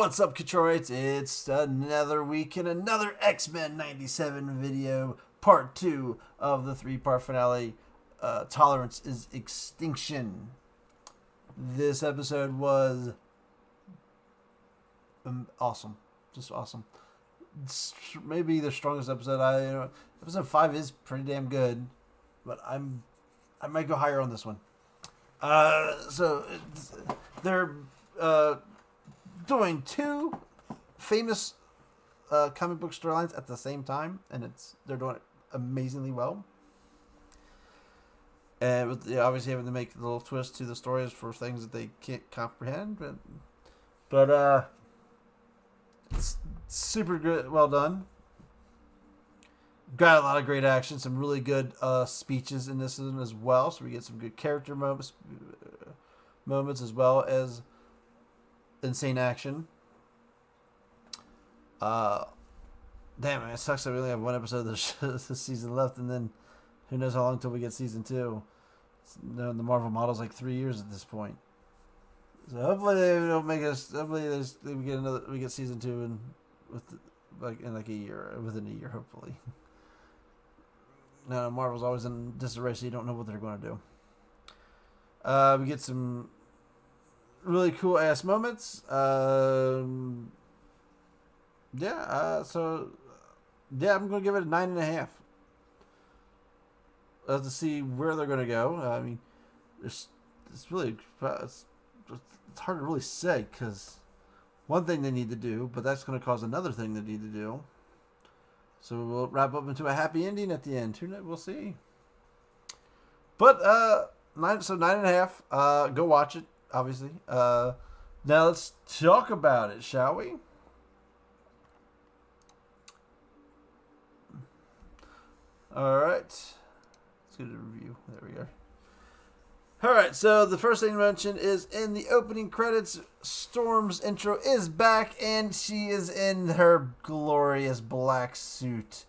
What's up, Cachorro? It's another week and another X-Men 97 video, part 2 of the 3-part finale. Tolerance is Extinction. This episode was awesome. Just awesome. It's maybe the strongest episode. Episode 5 is pretty damn good, but I might go higher on this one. They're doing two famous comic book storylines at the same time, and they're doing it amazingly well. And obviously having to make a little twist to the stories for things that they can't comprehend, but it's super good, well done. Got a lot of great action, some really good speeches in this one as well. So we get some good character moments as well as insane action. Damn, man, it sucks that we only have one episode of this season left, and then who knows how long until we get season 2. The Marvel model's like 3 years at this point. So hopefully they don't make us. Hopefully we get season 2 in a year, within a year, hopefully. No, Marvel's always in disarray, so you don't know what they're going to do. We get some really cool ass moments. I'm gonna give it a 9.5. We'll have to see where they're gonna go. I mean, it's hard to really say, because one thing they need to do, but that's going to cause another thing they need to do. So we'll wrap up into a happy ending at the end. We'll see. But 9.5. Go watch it. Obviously. Now let's talk about it, shall we? Alright. Let's get a review. There we go. Alright, so the first thing to mention is in the opening credits, Storm's intro is back, and she is in her glorious black suit.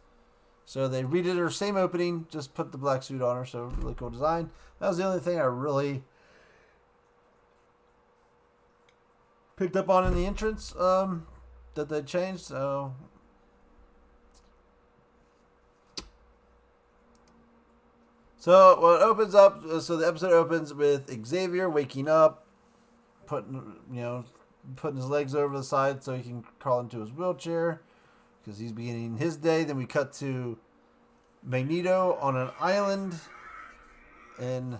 So they redid her same opening, just put the black suit on her, so really cool design. That was the only thing I really picked up on in the entrance that they changed. So what opens up? So the episode opens with Xavier waking up, putting his legs over the side so he can crawl into his wheelchair because he's beginning his day. Then we cut to Magneto on an island, and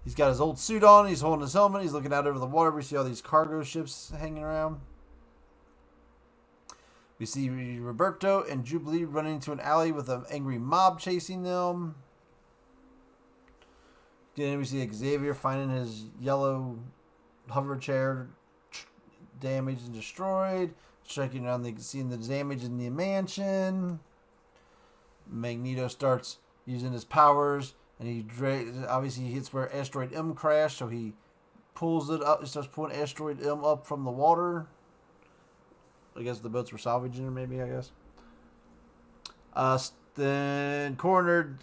he's got his old suit on. He's holding his helmet. He's looking out over the water. We see all these cargo ships hanging around. We see Roberto and Jubilee running into an alley with an angry mob chasing them. Then we see Xavier finding his yellow hover chair damaged and destroyed. Checking around, seeing the damage in the mansion. Magneto starts using his powers, and he hits where Asteroid M crashed, so he pulls it up. He starts pulling Asteroid M up from the water. I guess the boats were salvaging her, maybe, I guess. Then, cornered,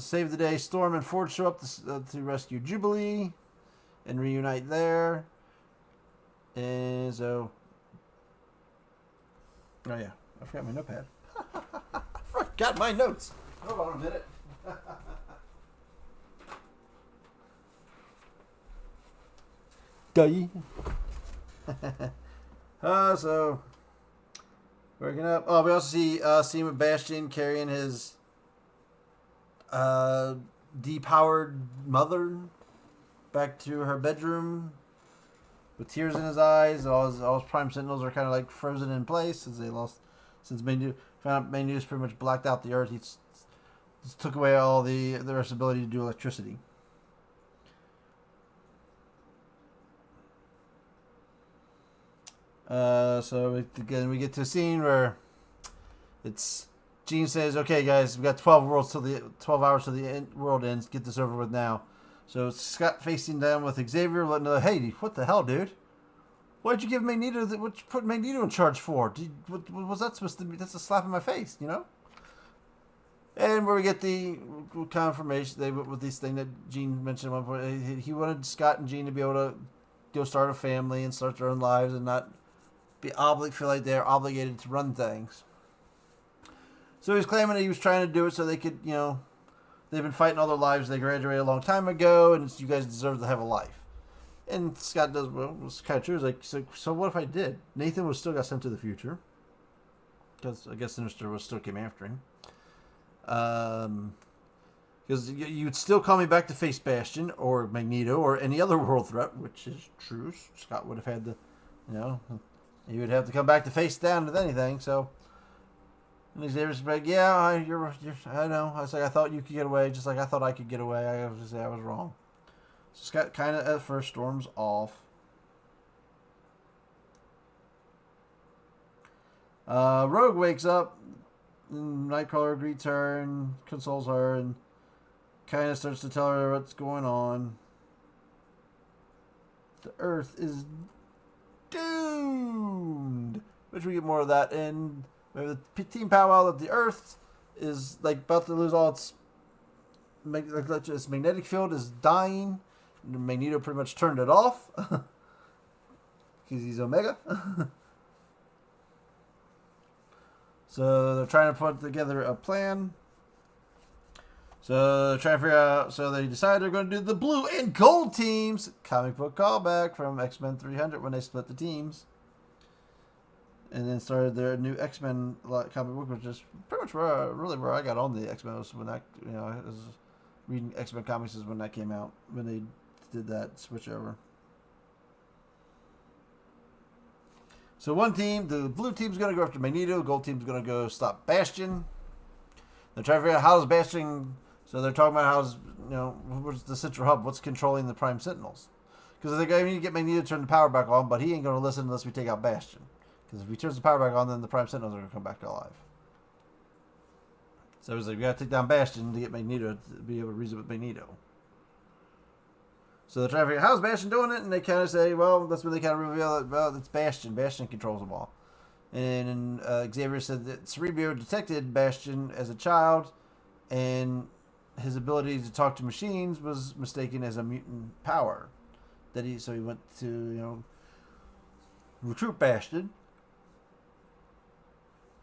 save the day. Storm and Ford show up to rescue Jubilee and reunite there. And so... Oh, yeah. I forgot my notepad. I forgot my notes. Hold on a minute. So... Working up. Oh, we also see Seema Bastion carrying his depowered mother back to her bedroom with tears in his eyes. All his Prime Sentinels are kind of like frozen in place as they lost Since Magneto found out Magneto's pretty much blacked out the Earth, he just took away all the Earth's ability to do electricity. So again, we get to a scene where it's Jean says, "Okay, guys, we got 12 hours till the world ends. Get this over with now." So it's Scott facing down with Xavier, letting him know, "Hey, what the hell, dude? Why'd you give Magneto? What you put Magneto in charge for? What was that supposed to be? That's a slap in my face, you know." And where we get the confirmation, they with this thing that Jean mentioned at one point, he wanted Scott and Jean to be able to go start a family and start their own lives and not feel like they're obligated to run things. So he's claiming that he was trying to do it so they could, they've been fighting all their lives. They graduated a long time ago, and you guys deserve to have a life. And Scott does, well, it's kind of true. He's like, so what if I did? Nathan was still got sent to the future. Because I guess Sinister was still came after him. Because you'd still call me back to face Bastion or Magneto or any other world threat, which is true. Scott would have had to, he would have to come back to face down with anything. So, and Xavier's like, "Yeah, I know." I was like, "I thought you could get away, just like I thought I could get away. I was wrong." So Scott kind of at first storms off. Rogue wakes up. Nightcrawler greets her and consoles her and kind of starts to tell her what's going on. The Earth is doomed. Which we get more of that. And we have the team powwow that the Earth is like about to lose all its magnetic field is dying. Magneto pretty much turned it off because he's Omega. So they're trying to put together a plan. So they're trying to figure out. So they decide they're going to do the blue and gold teams. Comic book callback from X-Men 300 when they split the teams. And then started their new X-Men comic book, which is pretty much where I got on the X-Men was when I was reading X-Men comics is when that came out, when they did that switch over. So one team, the blue team's going to go after Magneto, the gold team's going to go stop Bastion. They're trying to figure out how's Bastion, so they're talking about what's the central hub, what's controlling the Prime Sentinels. Because they're going to get Magneto to turn the power back on, but he ain't going to listen unless we take out Bastion. Because if he turns the power back on, then the Prime Sentinels are going to come back alive. So it was like, we got to take down Bastion to get Magneto to be able to reason with Magneto. So they're trying to figure out how's Bastion doing it, and they kind of say, well, that's when they kind of reveal that, well, it's Bastion. Bastion controls them all. And Xavier said that Cerebro detected Bastion as a child, and his ability to talk to machines was mistaken as a mutant power. So he went to, recruit Bastion.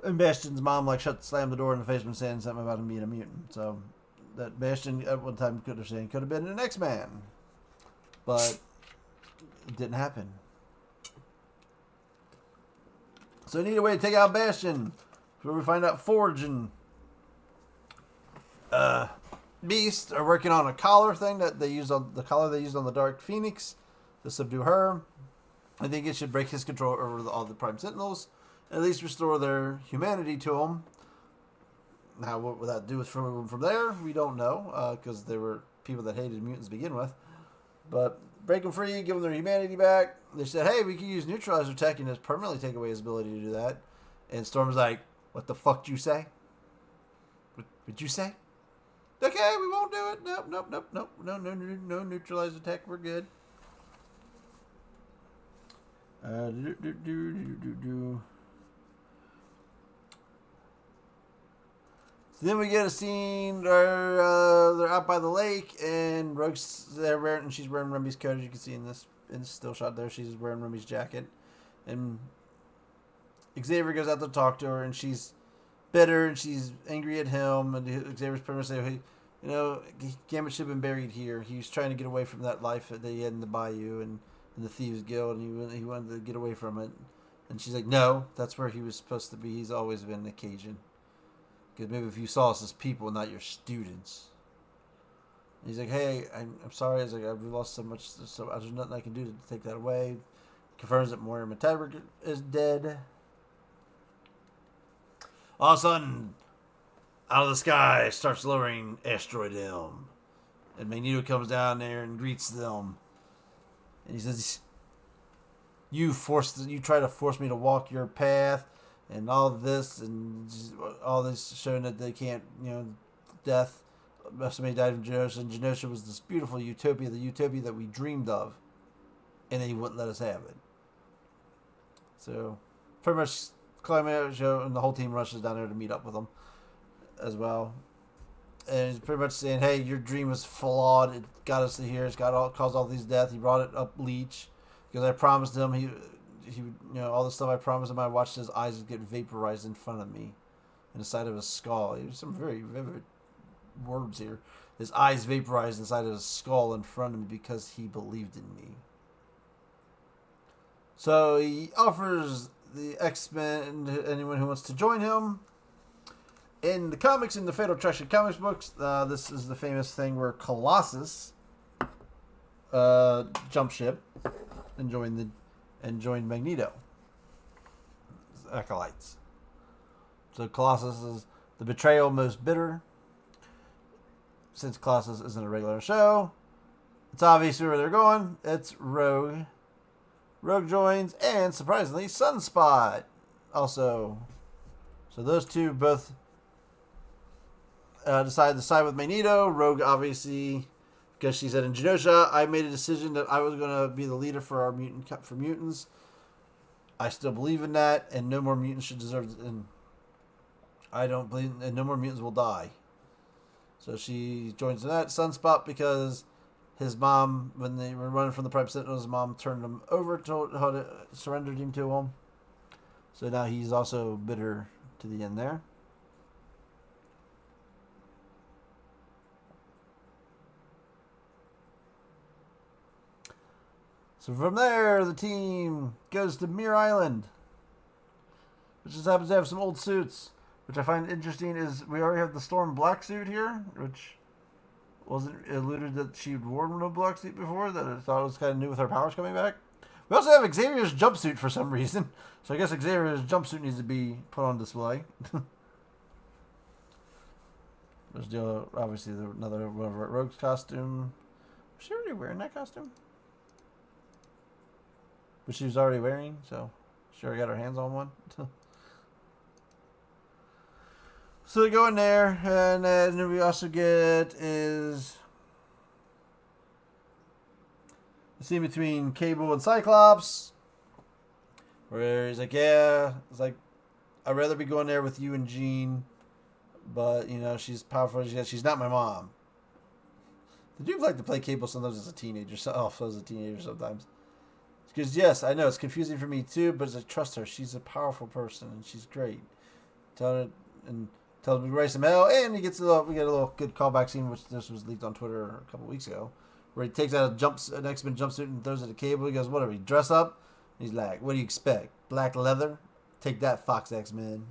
And Bastion's mom slammed the door in the face when saying something about him being a mutant. So that Bastion at one time could have been an X-Man. But it didn't happen. So they need a way to take out Bastion. So we find out Forge and Beast are working on a collar thing that they used on the Dark Phoenix to subdue her. I think it should break his control over all the Prime Sentinels. At least restore their humanity to him. Now, what would that do from there? We don't know, because they were people that hated mutants to begin with. But break them free, give them their humanity back. They said, hey, we can use neutralizer tech and just permanently take away his ability to do that. And Storm's like, what the fuck did you say? What'd you say? Okay, we won't do it. Nope. No neutralizer tech. We're good. So then we get a scene where they're out by the lake and Rogue's there and she's wearing Rummy's coat, as you can see in this still shot there. She's wearing Rummy's jacket. And Xavier goes out to talk to her and she's bitter and she's angry at him. And Xavier's pretty much saying, hey, Gambit should have been buried here. He was trying to get away from that life that he had in the bayou and the Thieves Guild, and he wanted to get away from it. And she's like, no, that's where he was supposed to be. He's always been a Cajun. Because maybe if you saw us as people, not your students. And he's like, hey, I'm sorry. He's like, I've lost so much, so there's nothing I can do to take that away. Confirms that Moira McTaggart is dead. All of a sudden, out of the sky starts lowering Asteroid M. And Magneto comes down there and greets them. And he says, you try to force me to walk your path, and all this, and all this showing that they can't, death. Somebody died from Genosha, and Genosha was this beautiful utopia, the utopia that we dreamed of, and they wouldn't let us have it. So, pretty much climbing out the show, and the whole team rushes down there to meet up with them as well. And he's pretty much saying, hey, your dream was flawed. It got us to here. It's caused all these deaths. He brought it up Leech because I promised him he would, all the stuff I promised him. I watched his eyes get vaporized in front of me, in the side of his skull. It was some very vivid words here. His eyes vaporized inside of his skull in front of me because he believed in me. So he offers the X-Men to anyone who wants to join him. In the comics, in the Fatal Attraction comics books, this is the famous thing where Colossus jumped ship and joined Magneto. Acolytes. So Colossus is the betrayal most bitter. Since Colossus isn't a regular show, it's obvious where they're going. It's Rogue. Rogue joins, and surprisingly, Sunspot also. So those two both decided to side with Magneto. Rogue, obviously, because she said in Genosha, I made a decision that I was going to be the leader for mutants. I still believe in that, and no more mutants should deserve. And I don't believe, and no more mutants will die. So she joins in that. Sunspot, because his mom, when they were running from the Prime Sentinels, his mom turned him over, surrendered him to him. So now he's also bitter to the end there. So from there, the team goes to Mir Island, which just happens to have some old suits. Which I find interesting is we already have the Storm black suit here, which wasn't alluded that she'd worn no black suit before, that I thought was kind of new with her powers coming back. We also have Xavier's jumpsuit for some reason. So I guess Xavier's jumpsuit needs to be put on display. There's obviously another one of our Rogue's costume. Was she already wearing that costume? But she was already wearing, so she already got her hands on one. So they go in there, and then we also get is the scene between Cable and Cyclops, where he's like, yeah, it's like, I'd rather be going there with you and Jean, but, she's powerful, she's not my mom. The dude like to play Cable sometimes as a teenager, sometimes. Because, yes, I know, it's confusing for me too, but I trust her. She's a powerful person, and she's great. Tells me to raise some hell, and we get a little good callback scene, which this was leaked on Twitter a couple weeks ago, where he takes out an X-Men jumpsuit and throws it at Cable. He goes, whatever, you dress up? And he's like, what do you expect? Black leather? Take that, Fox X-Men.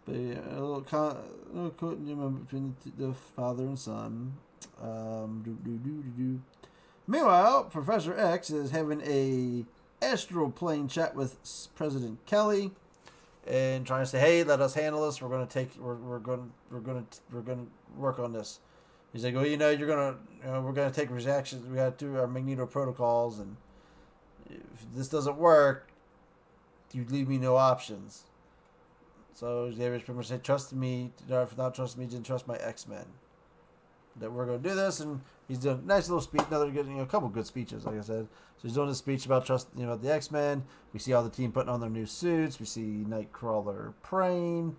But yeah, a little quote between the father and son. Meanwhile, Professor X is having a astral plane chat with President Kelly, and trying to say, "Hey, let us handle this. We're going to work on this." He's like, "Well, we're going to take reactions. We got to do our Magneto protocols, and if this doesn't work, you leave me no options." So Xavier's pretty much said, "Trust me. If not trust me, didn't trust my X-Men. That we're going to do this." And he's doing a nice little speech. A couple good speeches, like I said. So he's doing a speech about about the X-Men. We see all the team putting on their new suits. We see Nightcrawler praying.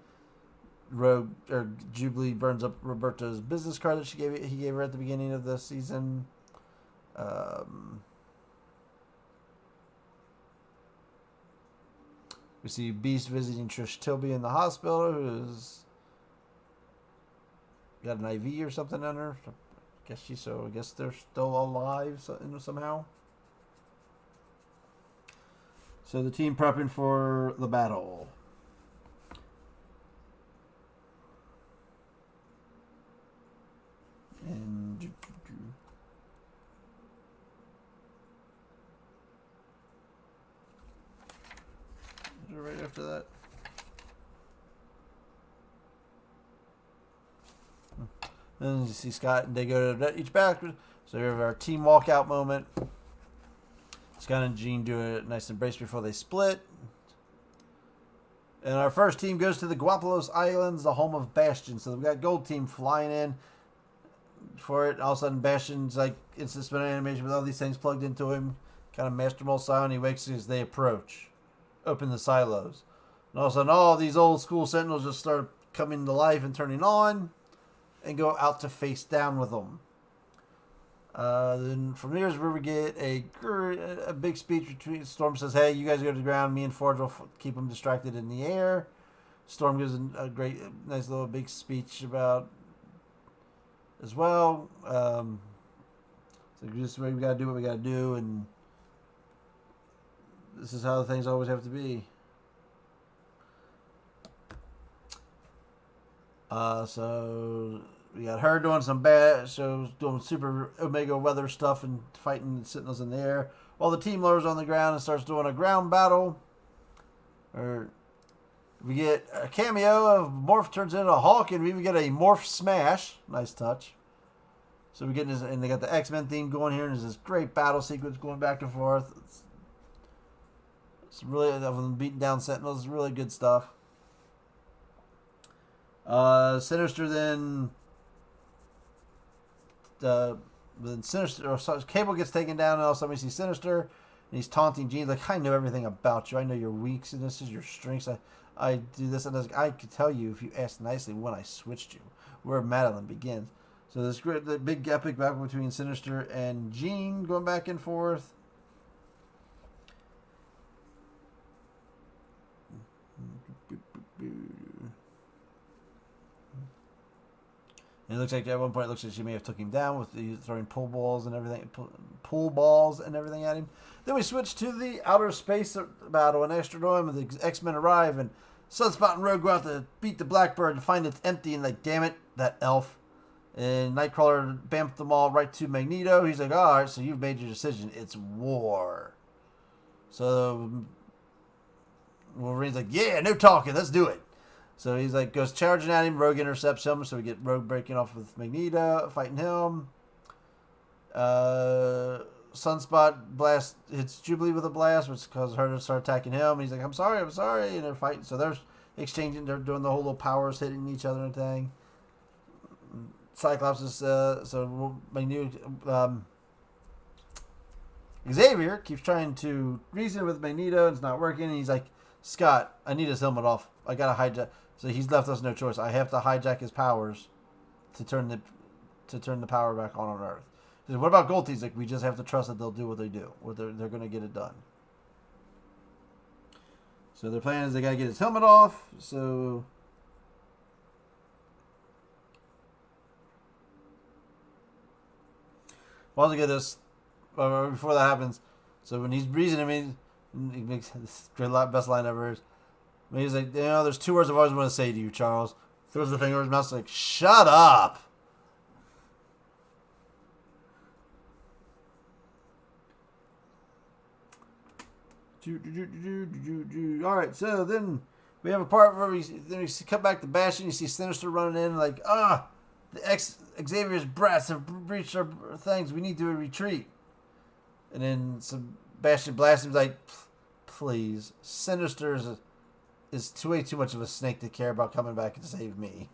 Jubilee burns up Roberta's business card that he gave her at the beginning of the season. We see Beast visiting Trish Tilby in the hospital, who's got an IV or something on her. I guess they're still alive somehow. So the team prepping for the battle. And that. Then you see Scott and they go to each back. So we have our team walkout moment. Scott and Jean do a nice embrace before they split. And our first team goes to the Galapagos Islands, the home of Bastion. So we've got Gold Team flying in for it. All of a sudden, Bastion's like instant spin animation with all these things plugged into him, kind of Master Mold style, and he wakes as they approach, open the silos. And all of a sudden, all these old school Sentinels just start coming to life and turning on, and go out to face down with them. Then from here's where we get a big speech between Storm says, "Hey, you guys go to the ground. Me and Forge will keep them distracted in the air." Storm gives a great, nice little big speech about as well. So just we gotta do what we gotta do, and this is how things always have to be. So we got her doing some bad shows, doing super Omega weather stuff and fighting the Sentinels in the air, while the team lowers on the ground and starts doing a ground battle. Or we get a cameo of Morph turns into a Hulk, and we even get a Morph Smash. Nice touch. So we get this, and they got the X-Men theme going here, and there's this great battle sequence going back and forth. It's really, of them beating down Sentinels. It's really good stuff. Sinister then Sinister or Cable gets taken down, and all of a sudden we see Sinister, and he's taunting Jean like, "I know everything about you. I know your weaknesses, your strengths. I do this and this. I could tell you if you asked nicely when I switched you." Where Madeline begins. So this great, the big epic battle between Sinister and Jean going back and forth. And it looks like at one point it looks like she may have took him down with the throwing pool balls and everything at him. Then we switch to the outer space battle in Astrodome, and the X-Men arrive, and Sunspot and Rogue go out to beat the Blackbird and find it's empty, and like, damn it, that elf. And Nightcrawler bamped them all right to Magneto. He's like, all right, so you've made your decision. It's war. So Wolverine's like, yeah, no talking, let's do it. So he's like, goes charging at him. Rogue intercepts him, so we get Rogue breaking off with Magneto, fighting him. Sunspot blast hits Jubilee with a blast, which causes her to start attacking him. And he's like, I'm sorry, and they're fighting. So they're exchanging, they're doing the whole little powers hitting each other and thing. Cyclops is so Magneto. Xavier keeps trying to reason with Magneto, and it's not working. And he's like, Scott, I need his helmet off. I gotta hijack. So he's left us no choice. I have to hijack his powers to turn the power back on Earth. He said, what about Gold? He's like, we just have to trust that they'll do what they do. They're gonna get it done. So their plan is they gotta get his helmet off. So while they get this, before that happens, so when he's reasoning, he makes this best line ever. And he's like, there's two words I've always wanted to say to you, Charles. Throws the finger in his mouth, like, shut up. All right, so then we have a part where we cut back to Bastion. You see Sinister running in, like, the Xavier's brats have breached our things. We need to retreat. And then some Bastion blasts him, like, please, Sinister is way too much of a snake to care about coming back to save me.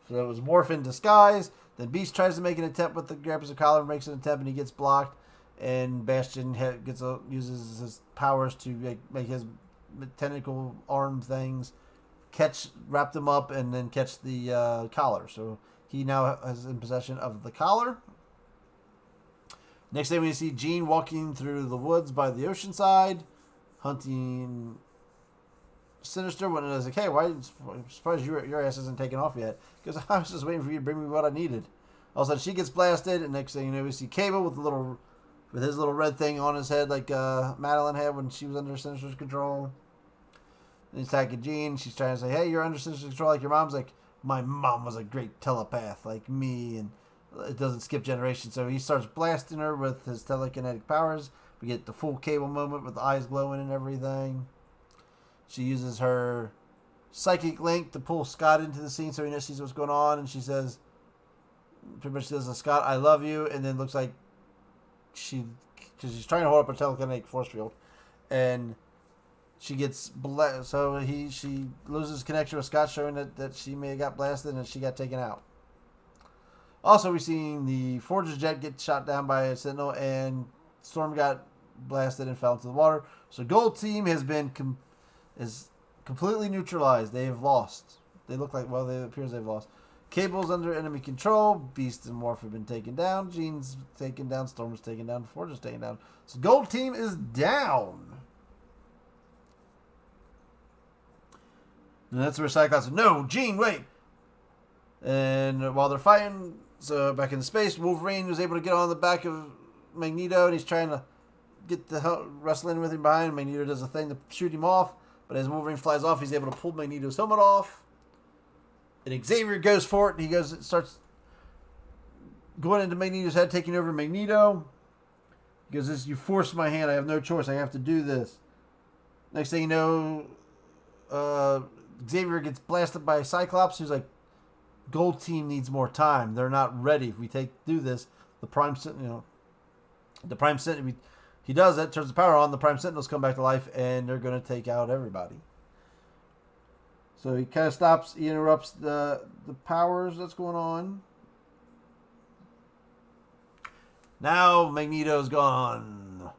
So it was Morph in disguise. Then Beast tries to make an attempt with the Grapplers of Collar, makes an attempt, and he gets blocked. And Bastion uses his powers to make his tentacle arm things wrap them up, and then catch the collar. So he now is in possession of the collar. Next day we see Jean walking through the woods by the ocean side, hunting Sinister. When I was like, hey, I'm surprised your ass isn't taken off yet. Because I was just waiting for you to bring me what I needed. All of a sudden she gets blasted, and next thing you know, we see Cable with his little red thing on his head, like Madeline had when she was under Sinister's control. And he's attacking Jean. She's trying to say, hey, you're under Sinister's control like your mom's. Like, my mom was a great telepath like me, and it doesn't skip generations. So he starts blasting her with his telekinetic powers. We get the full Cable moment with the eyes glowing and everything. She uses her psychic link to pull Scott into the scene so he sees what's going on, and she says, pretty much says, Scott, I love you, and then looks like because she's trying to hold up a telekinetic force field, and she gets so she loses connection with Scott, showing that she may have got blasted and she got taken out. Also, we've seen the Forger's jet get shot down by a Sentinel, and Storm got blasted and fell into the water. So Gold Team has been is completely neutralized. They have lost. They look like, well, it appears they've lost. Cable's under enemy control. Beast and Morph have been taken down. Jean's taken down. Storm's taken down. Forger's taken down. So Gold Team is down. And that's where Cyclops said, no, Jean, wait. And while they're fighting, so back in space, Wolverine was able to get on the back of Magneto, and he's trying to get the wrestling with him behind. Magneto does a thing to shoot him off, but as Wolverine flies off, he's able to pull Magneto's helmet off. And Xavier goes for it, and he starts going into Magneto's head, taking over Magneto. He goes, you forced my hand. I have no choice. I have to do this. Next thing you know, Xavier gets blasted by Cyclops, who's like, Gold Team needs more time. They're not ready. If we do this, the Prime Sentinel, he does that, turns the power on, the Prime Sentinels come back to life, and they're going to take out everybody. So he kind of stops, he interrupts the powers that's going on. Now Magneto's gone.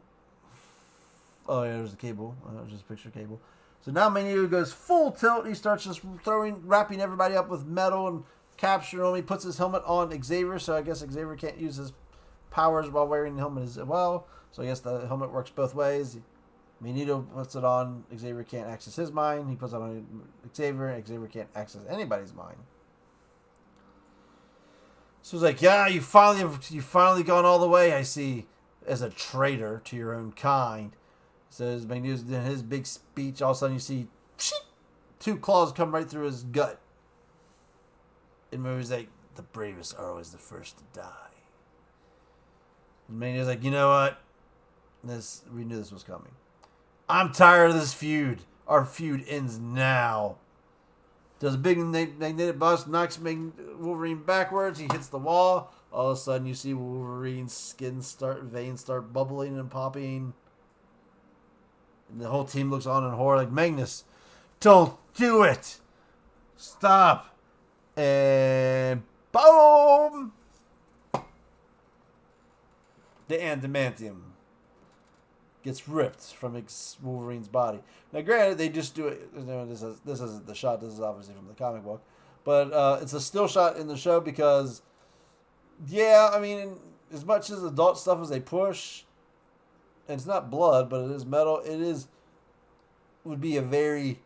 Oh, yeah, there's the cable. That was just a picture of cable. So now Magneto goes full tilt. He starts just wrapping everybody up with metal and capturing them. He puts his helmet on Xavier, so I guess Xavier can't use his powers while wearing the helmet as well. So I guess the helmet works both ways. Magneto puts it on. Xavier can't access his mind. He puts it on Xavier. Xavier can't access anybody's mind. So he's like, yeah, you finally gone all the way, I see, as a traitor to your own kind. Says Magneto's in his big speech. All of a sudden, you see two claws come right through his gut. And Magneto's like, the bravest are always the first to die. And Magneto's like, you know what? We knew this was coming. I'm tired of this feud. Our feud ends now. Does a big magnetic bust, knocks Wolverine backwards. He hits the wall. All of a sudden, you see Wolverine's veins start bubbling and popping. And the whole team looks on in horror like, Magnus, don't do it. Stop. And boom. The adamantium gets ripped from Wolverine's body. Now, granted, they just do it. You know, this isn't the shot. This is obviously from the comic book. But it's a still shot in the show because, yeah, I mean, as much as adult stuff as they push, and it's not blood, but it is metal. Would be a very,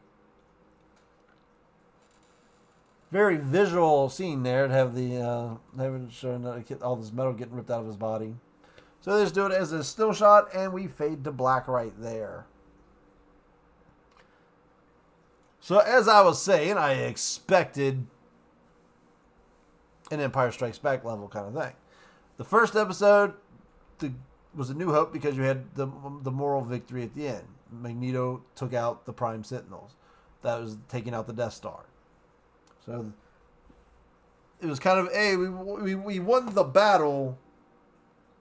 very visual scene there to have showing all this metal getting ripped out of his body. So they just do it as a still shot, and we fade to black right there. So as I was saying, I expected an Empire Strikes Back level kind of thing. The first episode was a New Hope because you had the moral victory at the end. Magneto took out the Prime Sentinels. That was taking out the Death Star. So it was kind of, hey, we won the battle,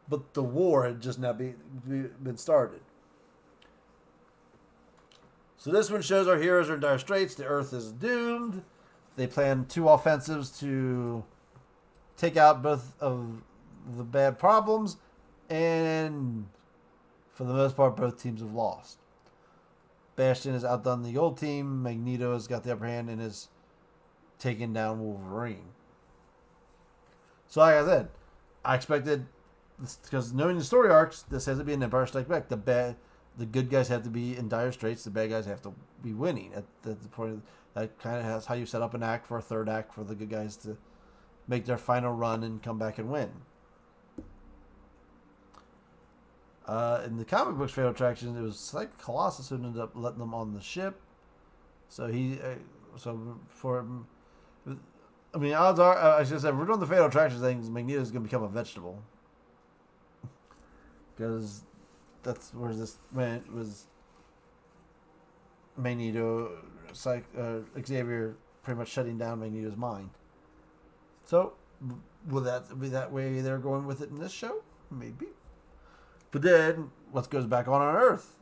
but the war had just not been started. So this one shows our heroes are in dire straits. The Earth is doomed. They plan 2 offensives to take out both of the bad problems, and for the most part, both teams have lost. Bastion has outdone the old team. Magneto has got the upper hand and has taken down Wolverine. So like I said, I expected, because knowing the story arcs, this has to be an Empire Strikes Back. The good guys have to be in dire straits. The bad guys have to be winning. At the point that kind of has how you set up an act for a third act for the good guys to make their final run and come back and win. In the comic books Fatal Attraction, it was like Colossus who ended up letting them on the ship. So odds are, I should say, if we're doing the Fatal Attraction things, Magneto's going to become a vegetable. Because that's where this went, was Magneto, Xavier pretty much shutting down Magneto's mind. So, will that be that way they're going with it in this show? Maybe. But then, what goes back on Earth?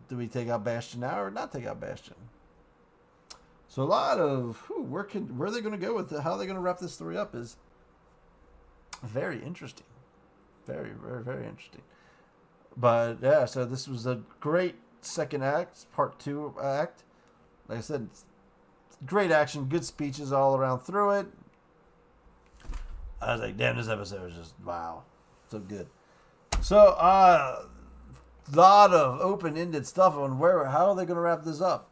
Do we take out Bastion now or not take out Bastion? So a lot of where are they going to go with it? How are they going to wrap this story up is very interesting. Very, very, very interesting. But yeah, so this was a great second act, part 2 act. Like I said, great action, good speeches all around through it. I was like, damn, this episode was just wow, so good. So a lot of open-ended stuff on how are they going to wrap this up?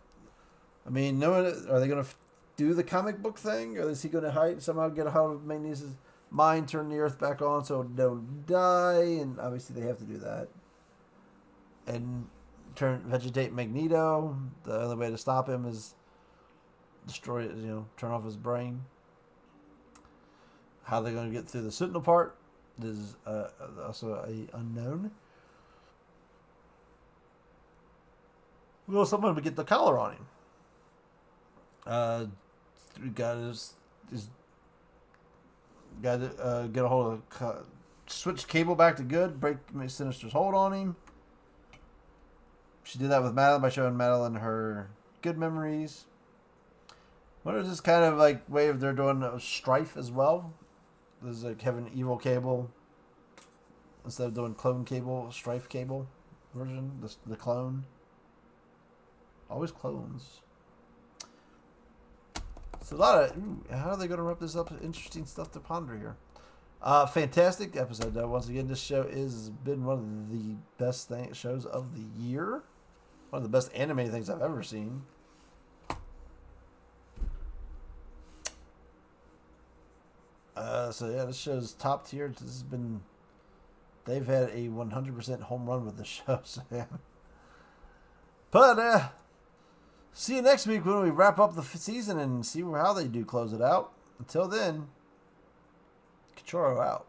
I mean, are they going to do the comic book thing, or is he going to somehow get a hold of Magneto's mind, turn the Earth back on so it don't die? And obviously they have to do that. And vegetate Magneto. The only way to stop him is destroy it, turn off his brain. How they're going to get through the Sentinel part is also a unknown. Will someone get the collar on him? We got to get a hold of switch Cable back to good, break Sinister's hold on him. She did that with Madeline by showing Madeline her good memories. What is this kind of like way of they're doing Strife as well? This is like having evil Cable instead of doing clone Cable, Strife Cable version. The clone. Always clones. It's a lot of how are they going to wrap this up? Interesting stuff to ponder here. Fantastic episode though. Once again, this show has been one of the best shows of the year. One of the best animated things I've ever seen. So yeah, this show's top tier. They've had a 100% home run with this show. So yeah. But see you next week when we wrap up the season and see how they do close it out. Until then, Cachorro out.